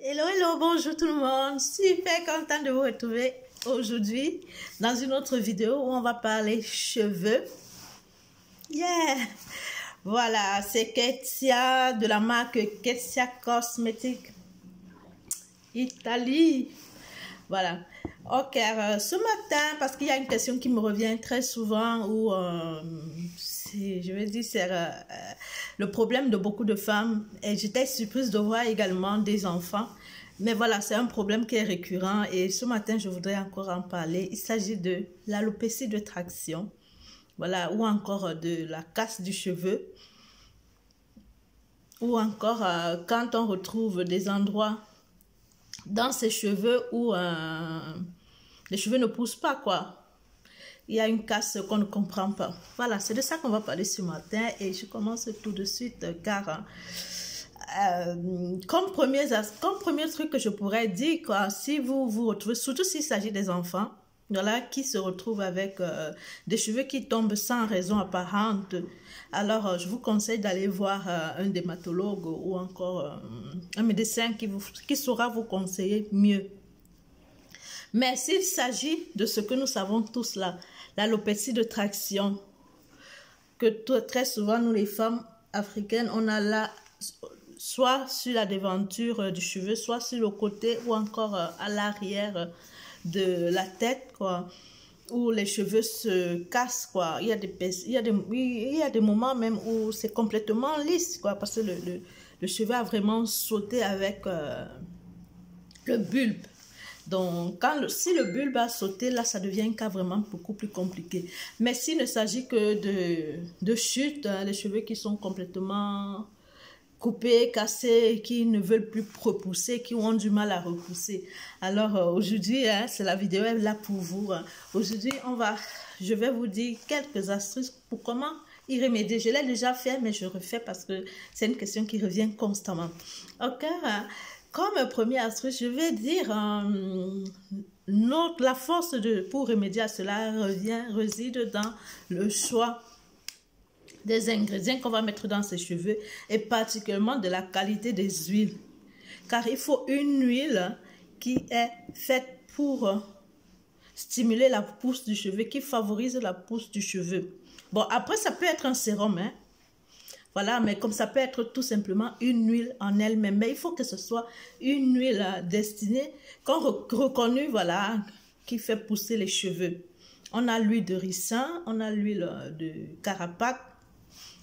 Hello, hello, bonjour tout le monde. Super content de vous retrouver aujourd'hui dans une autre vidéo où on va parler cheveux. Yeah! Voilà, c'est Ketsia de la marque Ketsia Cosmétiques Italie. Voilà. Ok, ce matin, parce qu'il y a une question qui me revient très souvent où je vais dire c'est le problème de beaucoup de femmes, et j'étais surprise de voir également des enfants, mais voilà, c'est un problème qui est récurrent et ce matin je voudrais encore en parler. Il s'agit de l'alopécie de traction, voilà, ou encore de la casse du cheveu, ou encore quand on retrouve des endroits dans ses cheveux où les cheveux ne poussent pas, quoi. Il y a une casse qu'on ne comprend pas. Voilà, c'est de ça qu'on va parler ce matin et je commence tout de suite car comme premier truc que je pourrais dire, quoi, si vous vous retrouvez, surtout s'il s'agit des enfants, voilà, qui se retrouvent avec des cheveux qui tombent sans raison apparente, alors je vous conseille d'aller voir un dermatologue ou encore un médecin qui saura vous conseiller mieux. Mais s'il s'agit de ce que nous savons tous là, l'alopécie de traction, que très souvent nous les femmes africaines, on a là, soit sur la devanture du cheveu, soit sur le côté ou encore à l'arrière de la tête, quoi, où les cheveux se cassent, quoi. Il y a des moments même où c'est complètement lisse, quoi, parce que le cheveu a vraiment sauté avec le bulbe. Donc, si le bulbe a sauté, là, ça devient un cas vraiment beaucoup plus compliqué. Mais s'il ne s'agit que de chute, hein, les cheveux qui sont complètement coupés, cassés, qui ne veulent plus repousser, qui ont du mal à repousser. Alors, aujourd'hui, hein, c'est la vidéo est là pour vous. Hein. Aujourd'hui, je vais vous dire quelques astuces pour comment y remédier. Je l'ai déjà fait, mais je refais parce que c'est une question qui revient constamment. Ok, hein? Comme première astuce, je vais dire la force pour remédier à cela réside dans le choix des ingrédients qu'on va mettre dans ses cheveux et particulièrement de la qualité des huiles. Car il faut une huile qui est faite pour stimuler la pousse du cheveu, qui favorise la pousse du cheveu. Bon, après, ça peut être un sérum, hein. Voilà, mais comme ça peut être tout simplement une huile en elle-même. Mais il faut que ce soit une huile destinée, reconnue, voilà, qui fait pousser les cheveux. On a l'huile de ricin, on a l'huile de carapace,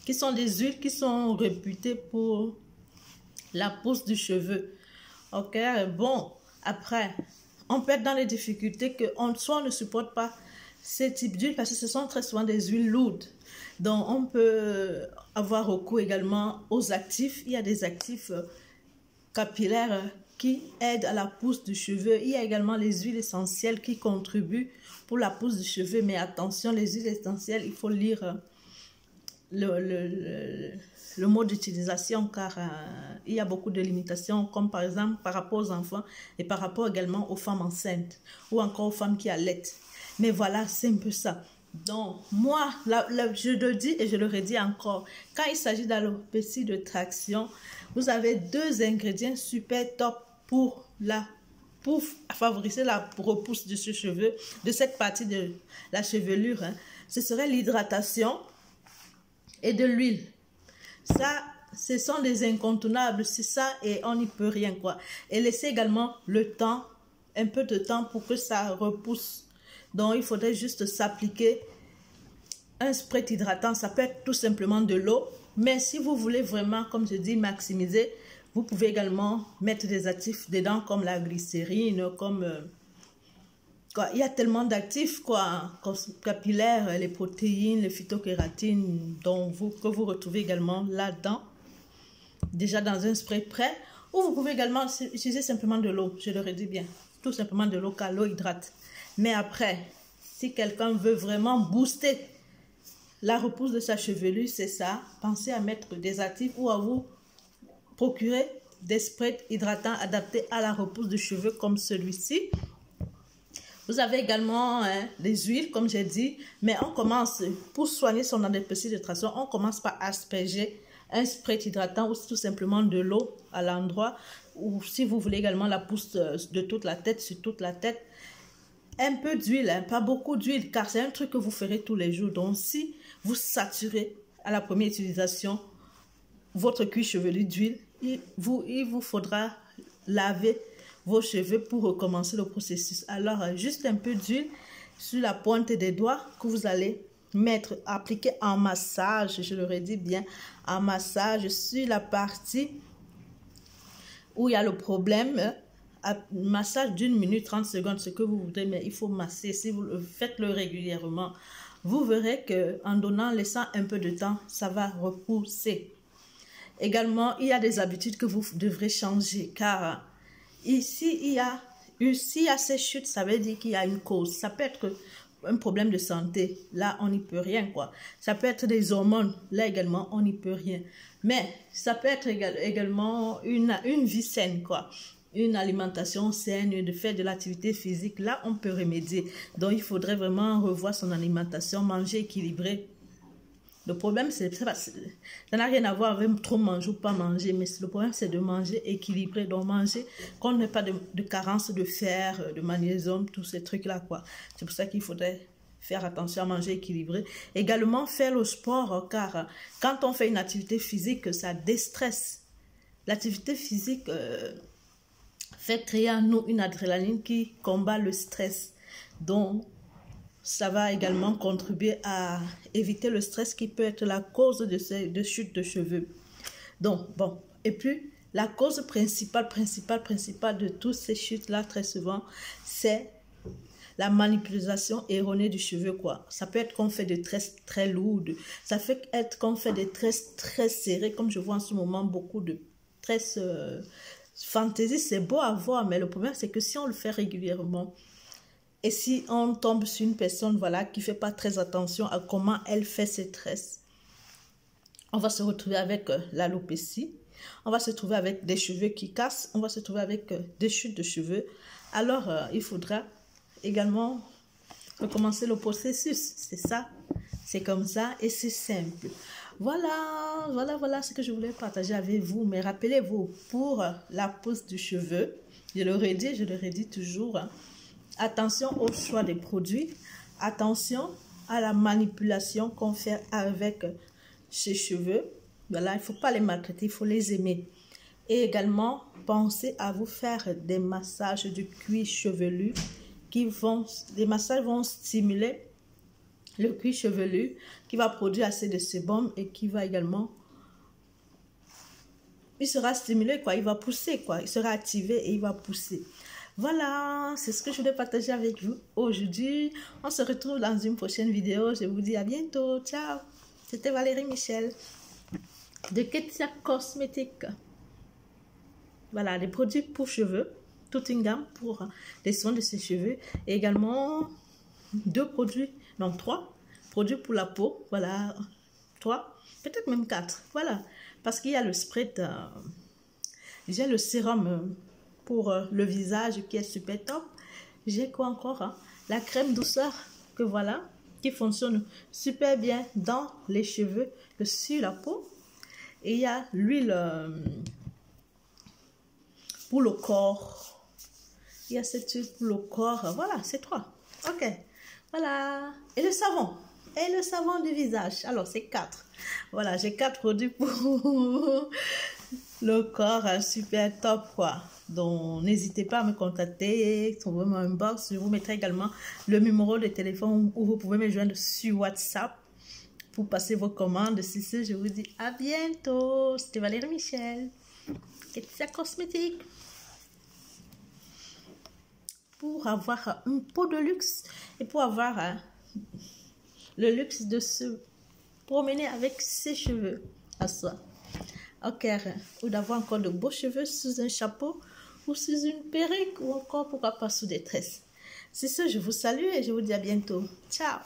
qui sont des huiles qui sont réputées pour la pousse du cheveu. Ok, bon, après, on peut être dans les difficultés soit on ne supporte pas ces types d'huiles parce que ce sont très souvent des huiles lourdes. Donc, on peut avoir recours également aux actifs. Il y a des actifs capillaires qui aident à la pousse du cheveu. Il y a également les huiles essentielles qui contribuent pour la pousse du cheveu. Mais attention, les huiles essentielles, il faut lire le mot d'utilisation car il y a beaucoup de limitations comme par exemple par rapport aux enfants et par rapport également aux femmes enceintes ou encore aux femmes qui allaitent. Mais voilà, c'est un peu ça. Donc, moi, je le dis et je le redis encore, quand il s'agit d'alopécie de traction, vous avez deux ingrédients super top pour favoriser la repousse de ce cheveu, de cette partie de la chevelure. Hein. Ce serait l'hydratation et de l'huile. Ça, ce sont des incontournables, c'est ça et on n'y peut rien, quoi. Et laissez également le temps, un peu de temps pour que ça repousse. Donc, il faudrait juste s'appliquer un spray hydratant. Ça peut être tout simplement de l'eau. Mais si vous voulez vraiment, comme je dis, maximiser, vous pouvez également mettre des actifs dedans comme la glycérine, comme... il y a tellement d'actifs, quoi, capillaires, les protéines, les phytokératines, que vous retrouvez également là-dedans. Déjà dans un spray prêt. Ou vous pouvez également utiliser simplement de l'eau. Je le redis bien. Tout simplement de l'eau, car l'eau hydrate. Mais après, si quelqu'un veut vraiment booster la repousse de sa chevelure, c'est ça. Pensez à mettre des actifs ou à vous procurer des sprays hydratants adaptés à la repousse du cheveu comme celui-ci. Vous avez également des huiles, comme j'ai dit. Mais on commence, pour soigner son alopécie de traction, on commence par asperger un spray hydratant ou tout simplement de l'eau à l'endroit, ou si vous voulez également la pousse de toute la tête, sur toute la tête. Un peu d'huile, hein, pas beaucoup d'huile, car c'est un truc que vous ferez tous les jours. Donc, si vous saturez à la première utilisation votre cuir chevelu d'huile, il vous faudra laver vos cheveux pour recommencer le processus. Alors, juste un peu d'huile sur la pointe des doigts que vous allez mettre, appliquer en massage, je le redis bien, en massage sur la partie où il y a le problème. Massage d'1 minute 30 secondes, ce que vous voudrez, mais il faut masser. Si vous faites-le régulièrement, vous verrez qu'en donnant, laissant un peu de temps, ça va repousser. Également, il y a des habitudes que vous devrez changer, car ici, s'il y a ces chutes, ça veut dire qu'il y a une cause. Ça peut être un problème de santé, là, on n'y peut rien, quoi. Ça peut être des hormones, là également, on n'y peut rien. Mais ça peut être également une vie saine, quoi. Une alimentation saine, de faire de l'activité physique, là, on peut remédier. Donc, il faudrait vraiment revoir son alimentation, manger équilibré. Le problème, ça n'a rien à voir avec trop manger ou pas manger, mais le problème, c'est de manger équilibré. Donc, manger, qu'on n'ait pas de carence de fer, de magnésium, tous ces trucs-là, quoi. C'est pour ça qu'il faudrait faire attention à manger équilibré. Également, faire le sport, car quand on fait une activité physique, ça déstresse. L'activité physique fait créer en nous une adrénaline qui combat le stress. Donc, ça va également contribuer à éviter le stress qui peut être la cause de chute de cheveux. Donc, bon, et puis, la cause principale de toutes ces chutes-là, très souvent, c'est la manipulation erronée du cheveu, quoi. Ça peut être qu'on fait des tresses très lourdes. Ça peut être qu'on fait des tresses très serrées, comme je vois en ce moment beaucoup de tresses fantaisie. C'est beau à voir, mais le problème, c'est que si on le fait régulièrement, et si on tombe sur une personne, voilà, qui ne fait pas très attention à comment elle fait ses tresses, on va se retrouver avec l'alopécie, on va se trouver avec des cheveux qui cassent, on va se trouver avec des chutes de cheveux. Alors, il faudra également recommencer le processus. C'est ça, c'est comme ça et c'est simple. Voilà ce que je voulais partager avec vous. Mais rappelez-vous, pour la pousse du cheveu, je le redis toujours, hein, attention au choix des produits, attention à la manipulation qu'on fait avec ces cheveux. Voilà, il ne faut pas les maltraiter, il faut les aimer. Et également, pensez à vous faire des massages du cuir chevelu les massages vont stimuler le cuir chevelu qui va produire assez de sébum et qui va également, il sera stimulé, quoi, il va pousser, quoi, il sera activé et il va pousser. Voilà, c'est ce que je voulais partager avec vous aujourd'hui. On se retrouve dans une prochaine vidéo. Je vous dis à bientôt. Ciao. C'était Valérie Michel de Ketsia Cosmétiques. Voilà, des produits pour cheveux. Toute une gamme pour les soins de ses cheveux. Et également 3 produits pour la peau. Voilà, 3, peut-être même 4. Voilà, parce qu'il y a le spray, j'ai le sérum pour le visage qui est super top. J'ai quoi encore, hein? La crème douceur que voilà, qui fonctionne super bien dans les cheveux, sur la peau. Et il y a l'huile pour le corps. Il y a cette huile pour le corps. Voilà, c'est 3. Ok. Voilà. Et le savon. Et le savon du visage. Alors, c'est 4. Voilà, j'ai 4 produits pour le corps. Super top, quoi. Donc, n'hésitez pas à me contacter. Trouvez-moi un box. Je vous mettrai également le numéro de téléphone où vous pouvez me joindre sur WhatsApp pour passer vos commandes. Si ce, je vous dis à bientôt. C'était Valérie Michel. Ketsia Cosmétiques. Pour avoir une peau de luxe et pour avoir le luxe de se promener avec ses cheveux à soi. Ok, ou d'avoir encore de beaux cheveux sous un chapeau ou sous une perruque ou encore pourquoi pas sous des tresses. C'est ce, je vous salue et je vous dis à bientôt. Ciao.